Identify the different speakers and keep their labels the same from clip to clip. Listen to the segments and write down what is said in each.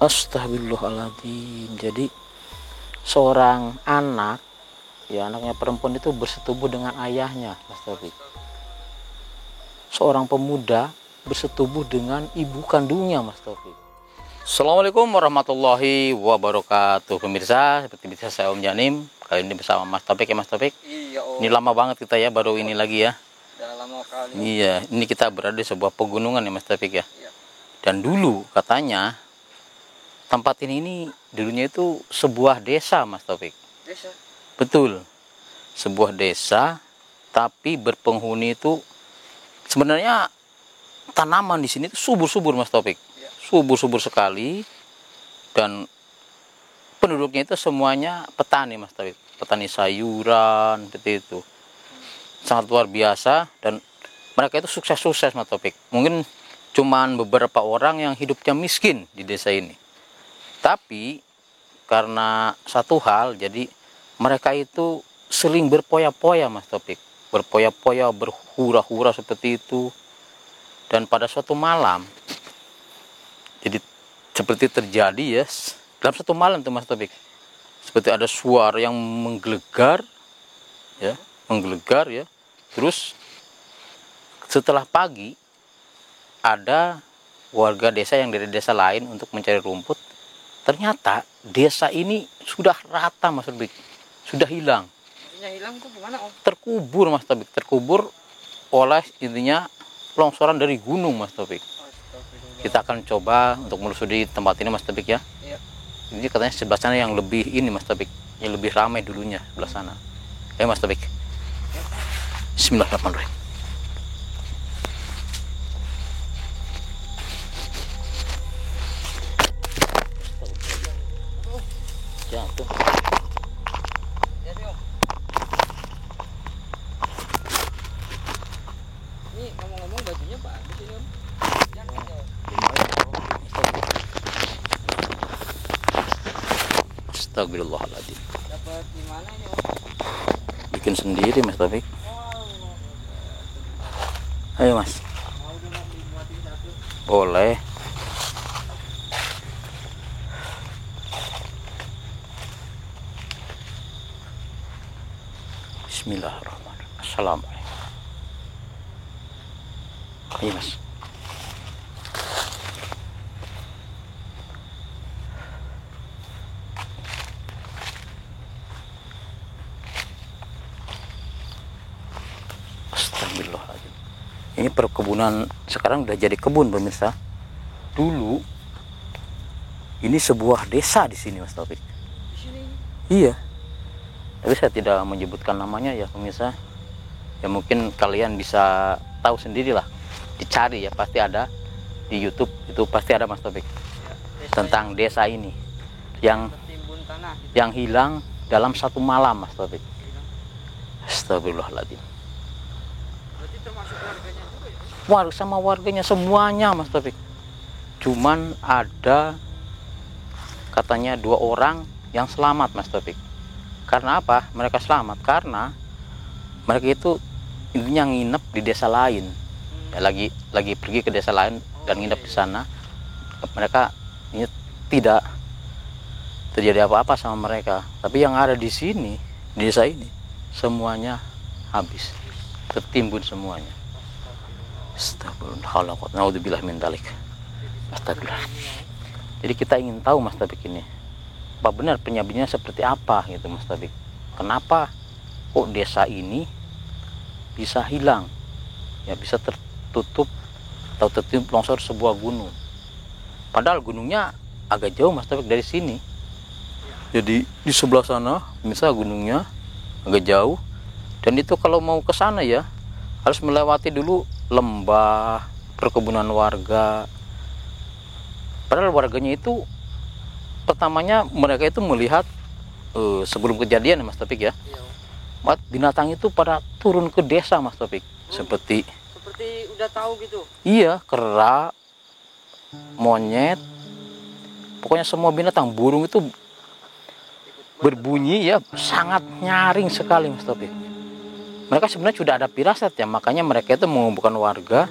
Speaker 1: Astagfirullahaladzim. Jadi seorang anak, ya anaknya perempuan itu bersetubuh dengan ayahnya, Mas Taufik. Seorang pemuda bersetubuh dengan ibu kandungnya, Mas Taufik. Assalamualaikum warahmatullahi wabarakatuh. Pemirsa, seperti biasa saya Om Janim. Kali ini bersama Mas Taufik ya Mas Taufik.
Speaker 2: Iya, Om.
Speaker 1: Ini lama banget kita ya, baru ini lagi ya.
Speaker 2: Udah lama kali.
Speaker 1: Iya, ini kita berada di sebuah pegunungan ya Mas Taufik ya.
Speaker 2: Iya.
Speaker 1: Dan dulu katanya tempat ini dulunya itu sebuah desa, Mas Taufik.
Speaker 2: Desa.
Speaker 1: Betul, sebuah desa, tapi berpenghuni itu sebenarnya tanaman di sini itu subur-subur, Mas Taufik.
Speaker 2: Ya.
Speaker 1: Subur-subur sekali, dan penduduknya itu semuanya petani, Mas Taufik. Petani sayuran, seperti itu. Sangat luar biasa, dan mereka itu sukses-sukses, Mas Taufik. Mungkin cuman beberapa orang yang hidupnya miskin di desa ini. Tapi karena satu hal, jadi mereka itu sering berpoya-poya, Mas Taufik. Berpoya-poya, berhura-hura seperti itu. Dan pada suatu malam, jadi seperti terjadi ya, dalam satu malam tuh Mas Taufik, seperti ada suara yang menggelegar, ya, menggelegar ya. Terus setelah pagi, ada warga desa yang dari desa lain untuk mencari rumput. Ternyata desa ini sudah rata, Mas Taufik, sudah hilang.
Speaker 2: Maksudnya hilang tuh gimana, Om?
Speaker 1: Terkubur, Mas Taufik, terkubur oleh intinya longsoran dari gunung, Mas Taufik.
Speaker 2: Astagfirullah.
Speaker 1: Kita akan coba untuk melusuri tempat ini, Mas Taufik ya.
Speaker 2: Iya.
Speaker 1: Ini katanya sebelah sana yang lebih ini, Mas Taufik, yang lebih ramai dulunya sebelah sana. Ayo Mas Taufik. Bismillahirrahmanirrahim. Jatuh.
Speaker 2: Ya sih, Om. Ini ngomong-ngomong bajunya bagus ini, Om. Jaket ya, Om.
Speaker 1: Astagfirullahaladzim.
Speaker 2: Dapat di mana ini, Om?
Speaker 1: Bikin sendiri, Mas Taufik.
Speaker 2: Oh,
Speaker 1: Ayo Mas.
Speaker 2: mau dong Om dibuatin satu.
Speaker 1: Boleh. Bismillahirrahmanirrahim. Assalamualaikum. Ayo Mas. Astagfirullahaladzim. Ini perkebunan sekarang udah jadi kebun, pemirsa. Dulu ini sebuah desa di sini, Mas Taufik.
Speaker 2: Di sini.
Speaker 1: Iya. Tapi saya tidak menyebutkan namanya ya, pemirsa. Ya mungkin kalian bisa tahu sendirilah. Dicari ya, pasti ada di YouTube, itu pasti ada, Mas Taufik.
Speaker 2: Ya,
Speaker 1: Tentang desa ini yang
Speaker 2: tertimbun tanah.
Speaker 1: yang hilang dalam satu malam, Mas Taufik.
Speaker 2: Hilang.
Speaker 1: Astagfirullahaladzim.
Speaker 2: Berarti termasuk warganya juga ya?
Speaker 1: Sama warganya semuanya, Mas Taufik. Cuman ada katanya 2 orang yang selamat, Mas Taufik. Karena apa mereka selamat? Karena mereka itu intinya nginep di desa lain. Ya, lagi pergi ke desa lain dan nginep di sana. Mereka ini tidak terjadi apa-apa sama mereka. Tapi yang ada di sini, di desa ini, semuanya habis, tertimbun semuanya. Astagfirullah, naudzubillah min dzalik. Astagfirullah. Jadi kita ingin tahu, Mas Taufik, ini apa benar penyebabnya seperti apa gitu, Mas Taufik. Kenapa kok desa ini bisa hilang? Ya bisa tertutup atau tertimbun longsor sebuah gunung. Padahal gunungnya agak jauh, Mas Taufik, dari sini. Jadi di sebelah sana, misalnya gunungnya agak jauh, dan itu kalau mau ke sana ya harus melewati dulu lembah, perkebunan warga. Padahal warganya itu pertamanya mereka itu melihat sebelum kejadian, Mas Taufik ya,
Speaker 2: Iya.
Speaker 1: binatang itu pada turun ke desa, Mas Taufik. Seperti
Speaker 2: Udah tahu gitu.
Speaker 1: iya, kera, monyet, pokoknya semua binatang, burung itu berbunyi ya, sangat nyaring sekali, Mas Taufik. Mereka sebenarnya sudah ada firasat ya, makanya mereka itu mengumpulkan warga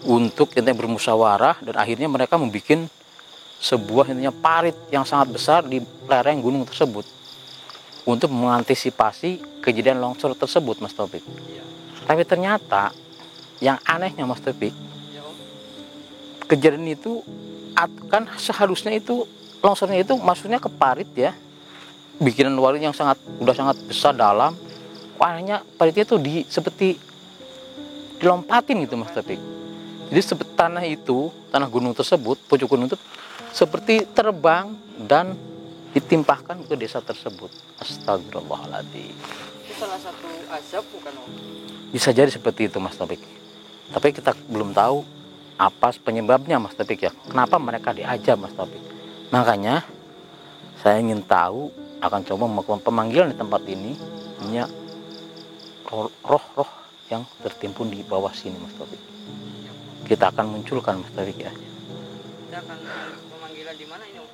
Speaker 1: untuk bermusyawarah, dan akhirnya mereka membuat sebuah intinya parit yang sangat besar di lereng gunung tersebut untuk mengantisipasi kejadian longsor tersebut, Mas Taufik.
Speaker 2: Iya.
Speaker 1: Tapi ternyata yang anehnya, Mas Taufik,
Speaker 2: Ya Om.
Speaker 1: kejadian itu kan seharusnya itu longsornya itu maksudnya ke parit ya, bikinan warga yang udah sangat besar dalam. Anehnya paritnya itu seperti dilompatin gitu, Mas Taufik. Jadi tanah gunung tersebut, pucuk gunung itu seperti terbang dan ditimpahkan ke desa tersebut. Astagfirullahaladzim.
Speaker 2: Itu salah satu azab bukan Om?
Speaker 1: Bisa jadi seperti itu, Mas Taufik. Tapi kita belum tahu apa penyebabnya, Mas Taufik ya. Kenapa mereka diajak, Mas Taufik. Makanya saya ingin tahu, akan coba melakukan pemanggilan di tempat ini. Ini roh-roh yang tertimbun di bawah sini, Mas Taufik. Kita akan munculkan, Mas Taufik ya.
Speaker 2: Kita akan pemanggilan di mana ini Om?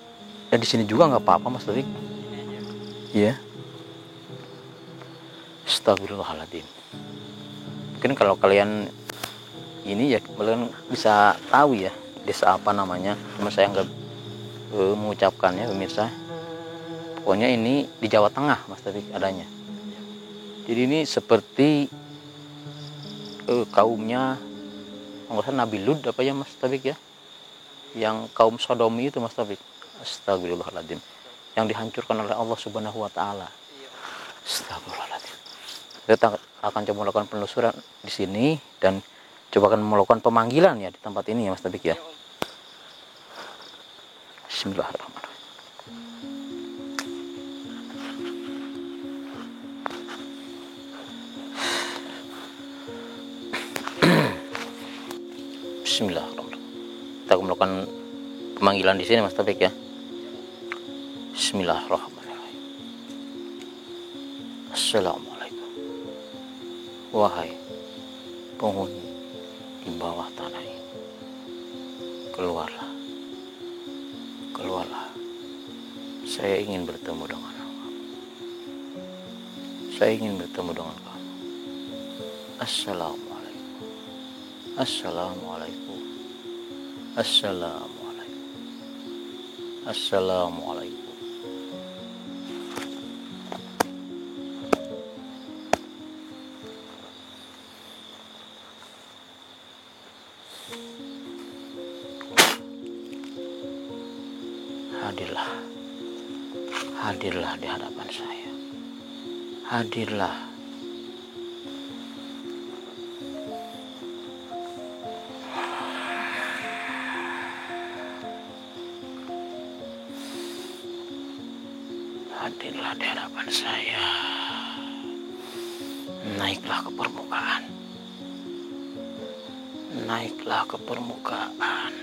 Speaker 1: Ya di sini juga nggak apa-apa, Mas Taufik.
Speaker 2: Ini aja.
Speaker 1: Iya. Astagfirullahaladzim. Mungkin kalau kalian ini ya kalian bisa tahu ya desa apa namanya. Cuma saya nggak mengucapkannya, pemirsa. Pokoknya ini di Jawa Tengah, Mas Taufik adanya. Jadi ini seperti kaumnya Nabi Lut apa ya, Mas Taufik ya, yang kaum Sodomi itu, Mas Taufik. Astagfirullahaladzim, yang dihancurkan oleh Allah Subhanahu wa Ta'ala. Astagfirullahaladzim. Kita akan coba melakukan penelusuran di sini dan coba akan melakukan pemanggilan ya di tempat ini ya, Mas Taufik ya. Bismillahirrahmanirrahim. Bismillahirrahmanirrahim. Kita akan melakukan pemanggilan di sini, Mas Taufik ya. Bismillahirrahmanirrahim. Assalamualaikum. Wahai penghuni di bawah tanah ini, keluarlah. Saya ingin bertemu dengan kamu. Saya ingin bertemu dengan kamu. Assalamualaikum. Assalamualaikum. Assalamualaikum. Assalamualaikum. Hadirlah di hadapan saya. Hadirlah. Hadirlah di hadapan saya. Naiklah ke permukaan. Naiklah ke permukaan.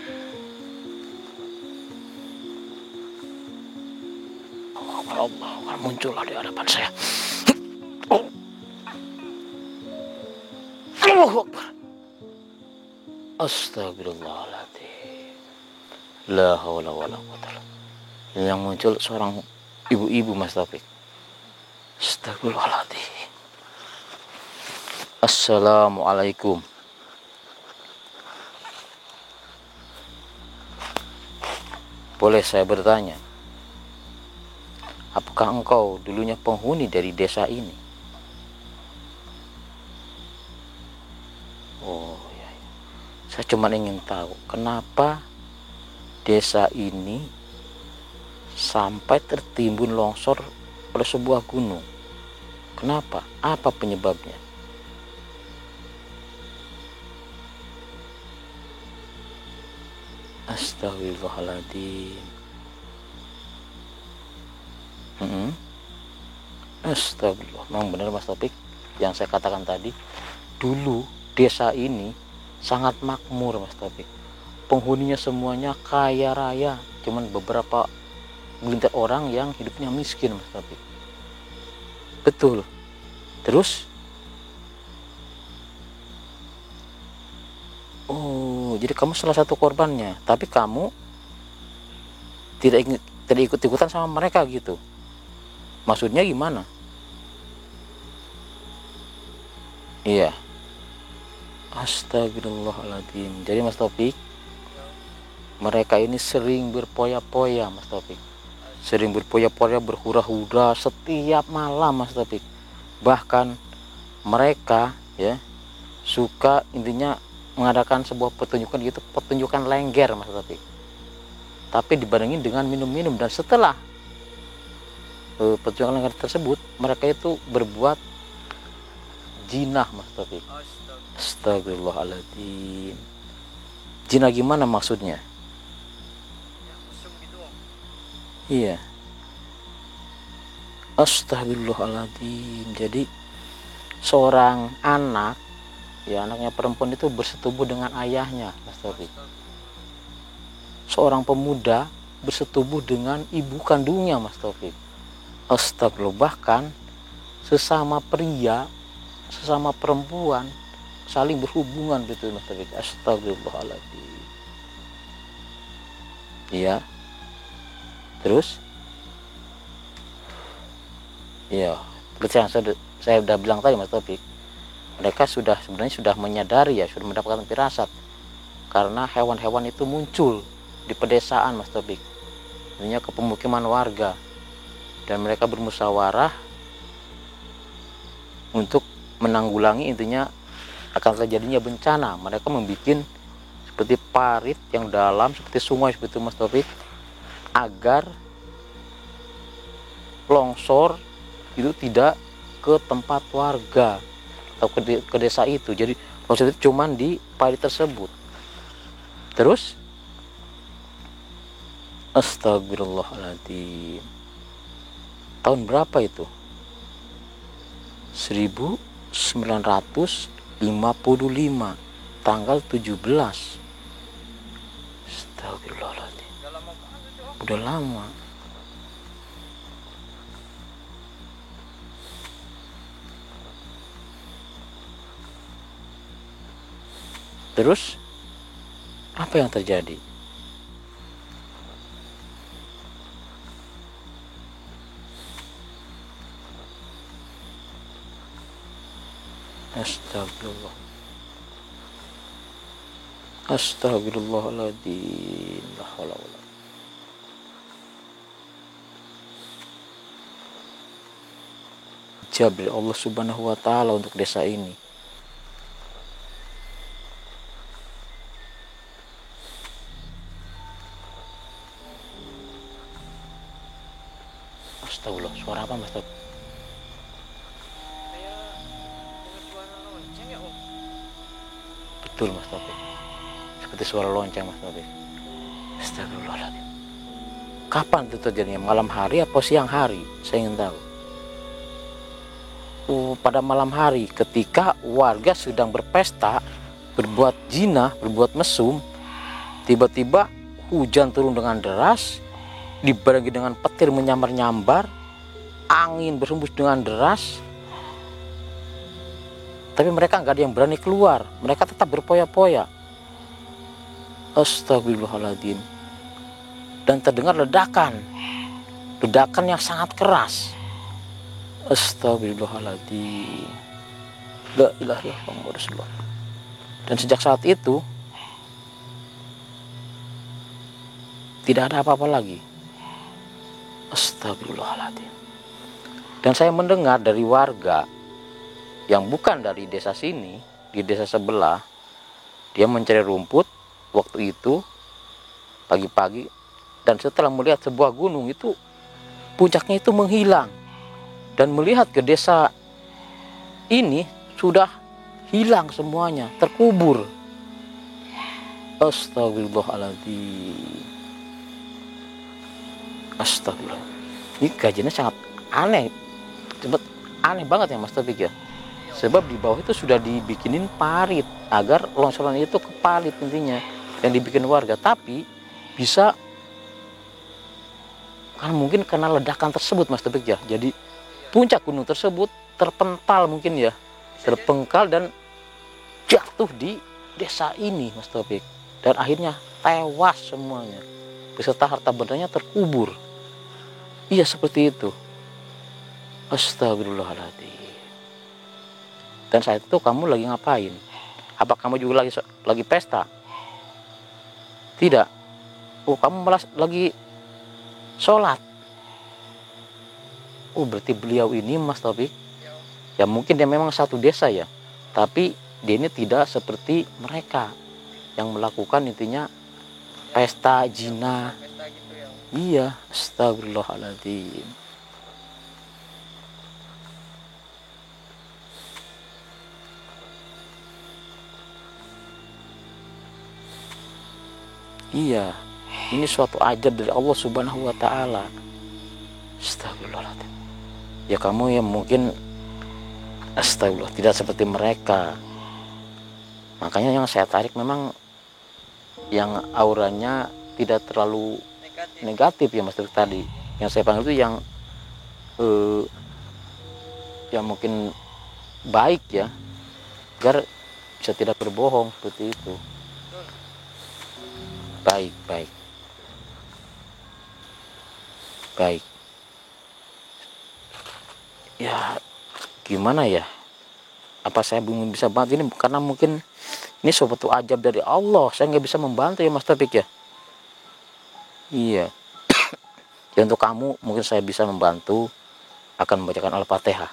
Speaker 1: Allah akan muncullah di hadapan saya. Allahu Akbar. Astagfirullahaladzim. La haula wala quwwata. Yang muncul seorang ibu-ibu, Mas Taufik. Astagfirullahaladzim. Assalamualaikum. Boleh saya bertanya, apakah engkau dulunya penghuni dari desa ini? Oh ya, saya cuma ingin tahu kenapa desa ini sampai tertimbun longsor oleh sebuah gunung. Kenapa? Apa penyebabnya? Astagfirullahaladzim. Astagfirullah. Memang benar, Mas Taufik, yang saya katakan tadi. Dulu desa ini sangat makmur, Mas Taufik. Penghuninya semuanya kaya raya. Cuman beberapa gelintir orang yang hidupnya miskin, Mas Taufik. Betul. Terus jadi kamu salah satu korbannya, tapi kamu tidak ikut-ikutan sama mereka gitu. Maksudnya gimana? Iya. Astagfirullahaladzim. Jadi Mas Taufik, mereka ini sering berpoya-poya Mas Taufik, sering berpoya-poya, berhura-hura setiap malam Mas Taufik. Bahkan mereka ya suka intinya mengadakan sebuah pertunjukan gitu, pertunjukan lengger Mas Taufik, tapi dibandingin dengan minum-minum. Dan setelah pertunjukan lengger tersebut, mereka itu berbuat jinah Mas Taufik. Astagfirullahaladzim. Jinah gimana maksudnya? Iya. Astagfirullahaladzim. Jadi seorang anak, ya anaknya perempuan itu bersetubuh dengan ayahnya Mas Taufik. Seorang pemuda bersetubuh dengan ibu kandungnya Mas Taufik. Astagfirullah. Bahkan sesama pria, sesama perempuan saling berhubungan gitu Mas Taufik. Astagfirullahaladzim. Iya. Terus ya seperti yang saya sudah bilang tadi Mas Taufik, mereka sebenarnya sudah menyadari ya, sudah mendapatkan firasat, karena hewan-hewan itu muncul di pedesaan Mas Taufik, intinya ke pemukiman warga, dan mereka bermusyawarah untuk menanggulangi intinya akan terjadinya bencana. Mereka membuat seperti parit yang dalam seperti sungai seperti itu Mas Taufik, agar longsor itu tidak ke tempat warga atau ke desa itu. Jadi longsor itu cuman di parit tersebut. Terus astagfirullahaladzim, tahun berapa itu? 1955, tanggal 17. Astagfirullahaladzim, udah lama. Terus apa yang terjadi? Astagfirullah. Astagfirullahaladzim. La haula wala. Jabri Allah Subhanahu wa taala untuk desa ini. Astagfirullah, suara apa Mas? Betul Mas Taufik, seperti suara lonceng Mas Taufik. Astagfirullahaladzim. Kapan itu terjadinya? Malam hari atau siang hari? Saya ingin tahu. Pada malam hari, ketika warga sedang berpesta, berbuat jinah, berbuat mesum, tiba-tiba hujan turun dengan deras, dibarengi dengan petir menyambar-nyambar, angin berhembus dengan deras. Tapi mereka nggak ada yang berani keluar, mereka tetap berpoya-poya. Astagfirullahaladzim. Dan terdengar ledakan yang sangat keras. Astagfirullahaladzim. La ilaha illallah Rasulullah. Dan sejak saat itu tidak ada apa-apa lagi. Astagfirullahaladzim. Dan saya mendengar dari warga yang bukan dari desa sini, di desa sebelah, dia mencari rumput waktu itu pagi-pagi, dan setelah melihat sebuah gunung itu puncaknya itu menghilang, dan melihat ke desa ini sudah hilang semuanya, terkubur. Astagfirullahaladzim. Astagfirullah. Ini kajiannya sangat aneh, aneh banget ya Mas Taufik ya. Sebab di bawah itu sudah dibikinin parit agar longsoran itu ke parit intinya yang dibikin warga, tapi bisa kan mungkin karena ledakan tersebut Mas Taufik ya. Jadi puncak gunung tersebut terpental mungkin ya, terpengkal dan jatuh di desa ini Mas Taufik, dan akhirnya tewas semuanya beserta harta bendanya terkubur. Iya seperti itu. Astagfirullahaladzim. Dan saat itu kamu lagi ngapain? Apa kamu juga lagi pesta? Tidak. oh kamu malah lagi sholat. Oh berarti beliau ini Mas Taufik, ya mungkin dia memang satu desa ya, tapi dia ini tidak seperti mereka yang melakukan intinya pesta zina.
Speaker 2: Pesta gitu ya.
Speaker 1: Iya, astagfirullahaladzim. Iya, ini suatu ajar dari Allah Subhanahu wa taala. Astagfirullahaladzim. Ya kamu yang mungkin astagfirullah tidak seperti mereka. Makanya yang saya tarik memang yang auranya tidak terlalu negatif ya Mas Taufik tadi. Yang saya panggil itu yang mungkin baik ya, agar bisa tidak berbohong seperti itu. Baik, baik, baik. Ya gimana ya? Apa saya belum bisa bantu ini karena mungkin ini suatu ajab dari Allah. Saya nggak bisa membantu ya Mas Taufik ya. Iya. Ya untuk kamu mungkin saya bisa membantu akan membacakan Al-Fatihah.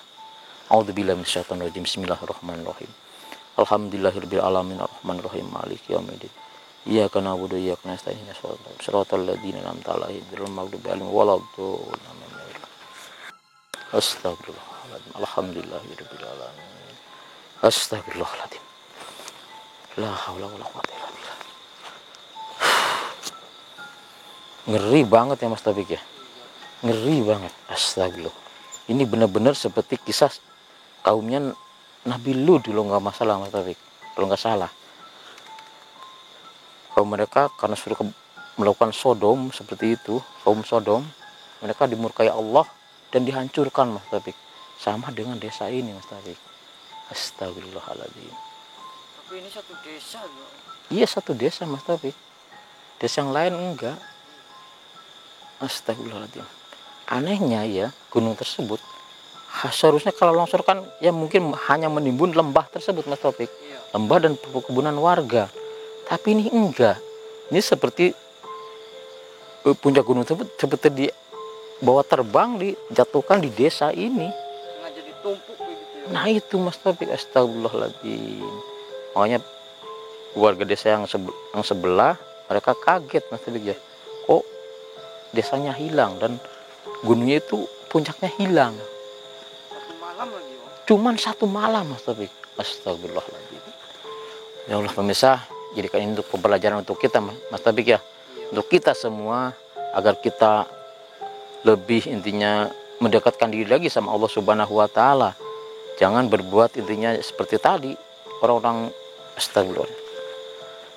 Speaker 1: A'udzubillahi minasyaitonirrajim. Bismillahirrahmanirrahim. Alhamdulillahirabbil alamin arrahmanirrahim maliki yaumiddin. Iyyaka na'budu wa iyyaka nasta'in. Shiratal ladzina an'amta 'alaihim ghairil maghdubi 'alaihim waladdallin. Astagfirullahaladzim. Alhamdulillahirabbil alamin. Astagfirullahaladzim. La haula wala quwwata illa billah. Ngeri banget ya Mas Taufik ya. Ngeri banget. Astagfirullah. Ini benar-benar seperti kisah kaumnya Nabi Lut dulu, nggak masalah Mas Taufik. Kalau nggak salah. Kaum mereka karena sudah melakukan Sodom seperti itu, kaum Sodom, mereka dimurkai Allah dan dihancurkan Mas Taufik. Sama dengan desa ini Mas Taufik. Astagfirullahaladzim.
Speaker 2: Tapi ini satu desa loh.
Speaker 1: Iya satu desa Mas Taufik. Desa yang lain enggak. Astagfirullahaladzim. Anehnya ya gunung tersebut seharusnya kalau longsor kan ya mungkin hanya menimbun lembah tersebut Mas Taufik.
Speaker 2: Iya.
Speaker 1: Lembah dan perkebunan warga. Tapi ini enggak. Ini seperti puncak gunung tersebut seperti dibawa terbang, dijatuhkan di desa ini.
Speaker 2: Sengaja ditumpuk begitu ya.
Speaker 1: Nah itu Mas Taufik, astagfirullahaladzim. Makanya warga desa yang sebelah mereka kaget Mas Taufik ya. Kok desanya hilang dan gunungnya itu puncaknya hilang.
Speaker 2: Satu malam lagi Om.
Speaker 1: Cuman satu malam Mas Taufik. Astagfirullahaladzim. Ya Allah pemirsa, jadikan ini untuk pembelajaran untuk kita Mas Taufik ya. Untuk kita semua agar kita lebih intinya mendekatkan diri lagi sama Allah Subhanahu wa taala. Jangan berbuat intinya seperti tadi orang-orang astagfirullah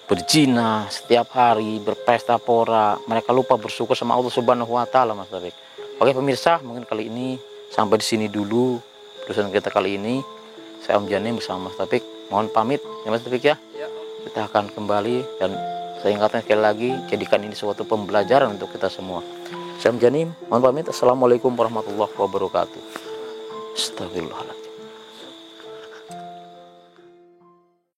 Speaker 1: berzina setiap hari, berpesta pora, mereka lupa bersyukur sama Allah Subhanahu wa taala Mas Taufik. Oke pemirsa, mungkin kali ini sampai di sini dulu perusahaan kita kali ini. Saya Om Janim bersama Mas Taufik. Mohon pamit ya Mas Taufik ya.
Speaker 2: Ya,
Speaker 1: Kita akan kembali dan saya ingatkan sekali lagi, jadikan ini suatu pembelajaran untuk kita semua. Saya Om Janim, mohon pamit. Assalamualaikum warahmatullahi wabarakatuh. Astagfirullah.